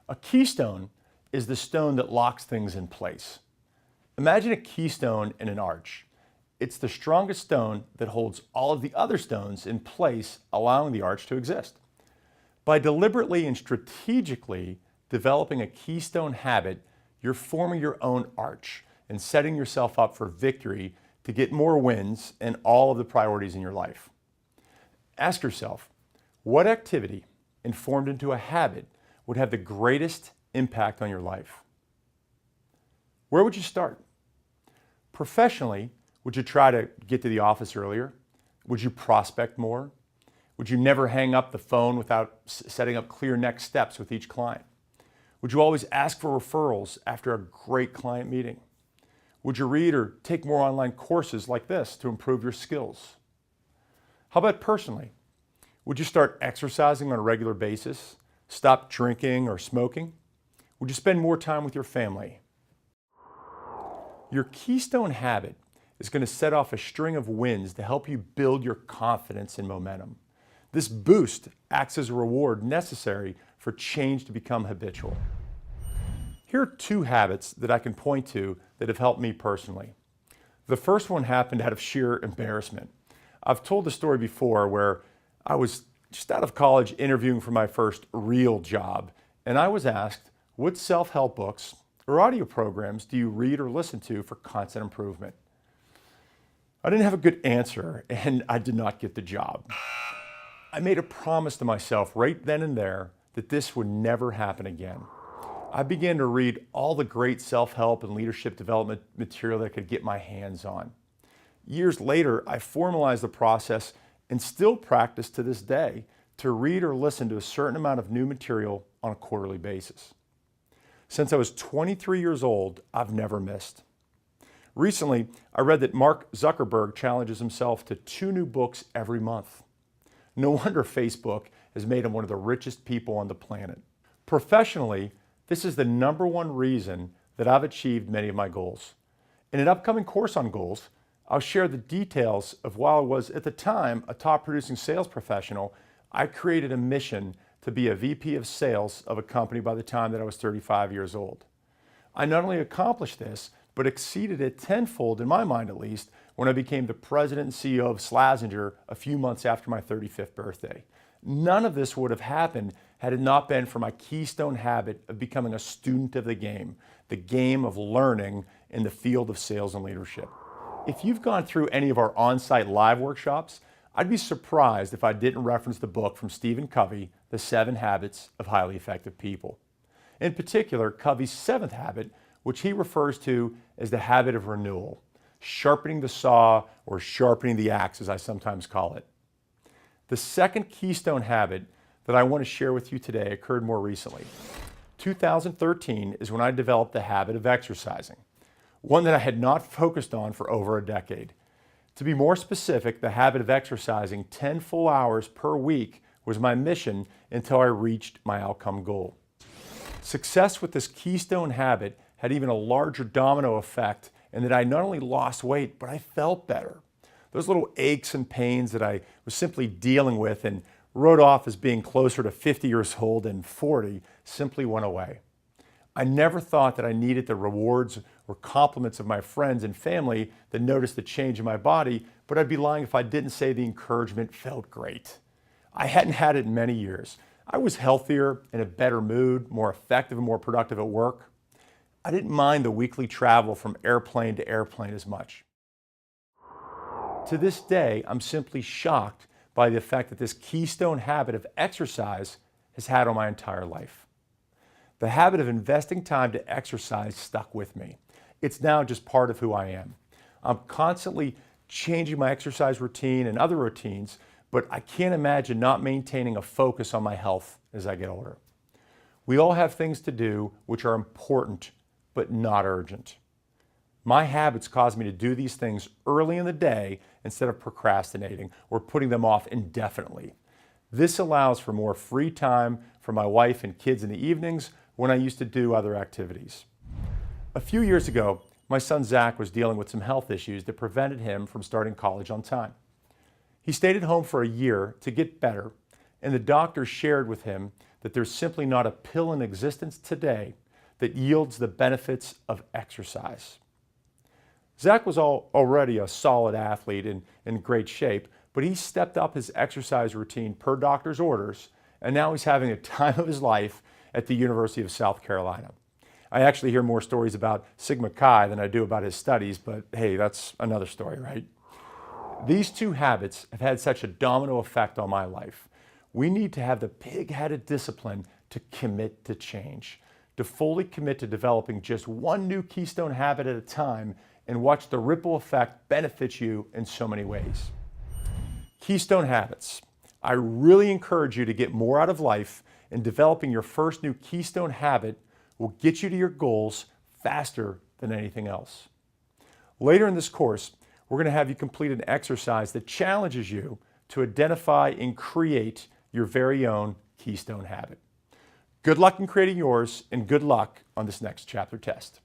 A keystone is the stone that locks things in place. Imagine a keystone in an arch. It's the strongest stone that holds all of the other stones in place, allowing the arch to exist. By deliberately and strategically developing a keystone habit, you're forming your own arch and setting yourself up for victory to get more wins in all of the priorities in your life. Ask yourself, what activity informed into a habit would have the greatest impact on your life? Where would you start? Professionally, would you try to get to the office earlier? Would you prospect more? Would you never hang up the phone without setting up clear next steps with each client? Would you always ask for referrals after a great client meeting? Would you read or take more online courses like this to improve your skills? How about personally? Would you start exercising on a regular basis? Stop drinking or smoking? Would you spend more time with your family? Your keystone habit is going to set off a string of wins to help you build your confidence and momentum. This boost acts as a reward necessary for change to become habitual. Here are two habits that I can point to that have helped me personally. The first one happened out of sheer embarrassment. I've told the story before where I was just out of college interviewing for my first real job, and I was asked, what self-help books or audio programs do you read or listen to for constant improvement? I didn't have a good answer, and I did not get the job. I made a promise to myself right then and there that this would never happen again. I began to read all the great self-help and leadership development material that I could get my hands on. Years later, I formalized the process and still practice to this day to read or listen to a certain amount of new material on a quarterly basis. Since I was 23 years old, I've never missed. Recently, I read that Mark Zuckerberg challenges himself to 2 new books every month. No wonder Facebook has made him one of the richest people on the planet. Professionally, this is the #1 reason that I've achieved many of my goals. In an upcoming course on goals, I'll share the details of while I was at the time a top producing sales professional, I created a mission to be a VP of sales of a company by the time that I was 35 years old. I not only accomplished this, but exceeded it tenfold, in my mind at least, when I became the president and CEO of Slazenger a few months after my 35th birthday. None of this would have happened had it not been for my keystone habit of becoming a student of the game of learning in the field of sales and leadership. If you've gone through any of our on-site live workshops, I'd be surprised if I didn't reference the book from Stephen Covey, The 7 Habits of Highly Effective People. In particular, Covey's 7th habit, which he refers to as the habit of renewal, sharpening the saw or sharpening the axe, as I sometimes call it. The second keystone habit that I want to share with you today occurred more recently. 2013 is when I developed the habit of exercising, one that I had not focused on for over a decade. To be more specific, the habit of exercising 10 full hours per week was my mission until I reached my outcome goal. Success with this keystone habit had even a larger domino effect in that I not only lost weight, but I felt better. Those little aches and pains that I was simply dealing with and wrote off as being closer to 50 years old than 40 simply went away. I never thought that I needed the rewards or compliments of my friends and family that noticed the change in my body, but I'd be lying if I didn't say the encouragement felt great. I hadn't had it in many years. I was healthier, in a better mood, more effective and more productive at work. I didn't mind the weekly travel from airplane to airplane as much. To this day, I'm simply shocked by the effect that this keystone habit of exercise has had on my entire life. The habit of investing time to exercise stuck with me. It's now just part of who I am. I'm constantly changing my exercise routine and other routines, but I can't imagine not maintaining a focus on my health as I get older. We all have things to do which are important, but not urgent. My habits cause me to do these things early in the day instead of procrastinating or putting them off indefinitely. This allows for more free time for my wife and kids in the evenings when I used to do other activities. A few years ago, my son Zach was dealing with some health issues that prevented him from starting college on time. He stayed at home for a year to get better, and the doctor shared with him that there's simply not a pill in existence today that yields the benefits of exercise. Zach was already a solid athlete and in great shape, but he stepped up his exercise routine per doctor's orders, and now he's having a time of his life at the University of South Carolina. I actually hear more stories about Sigma Chi than I do about his studies, but hey, that's another story, right? These two habits have had such a domino effect on my life. We need to have the pig-headed discipline to commit to change, to fully commit to developing just one new keystone habit at a time and watch the ripple effect benefit you in so many ways. Keystone habits. I really encourage you to get more out of life, and developing your first new keystone habit will get you to your goals faster than anything else. Later in this course, we're going to have you complete an exercise that challenges you to identify and create your very own keystone habit. Good luck in creating yours, and good luck on this next chapter test.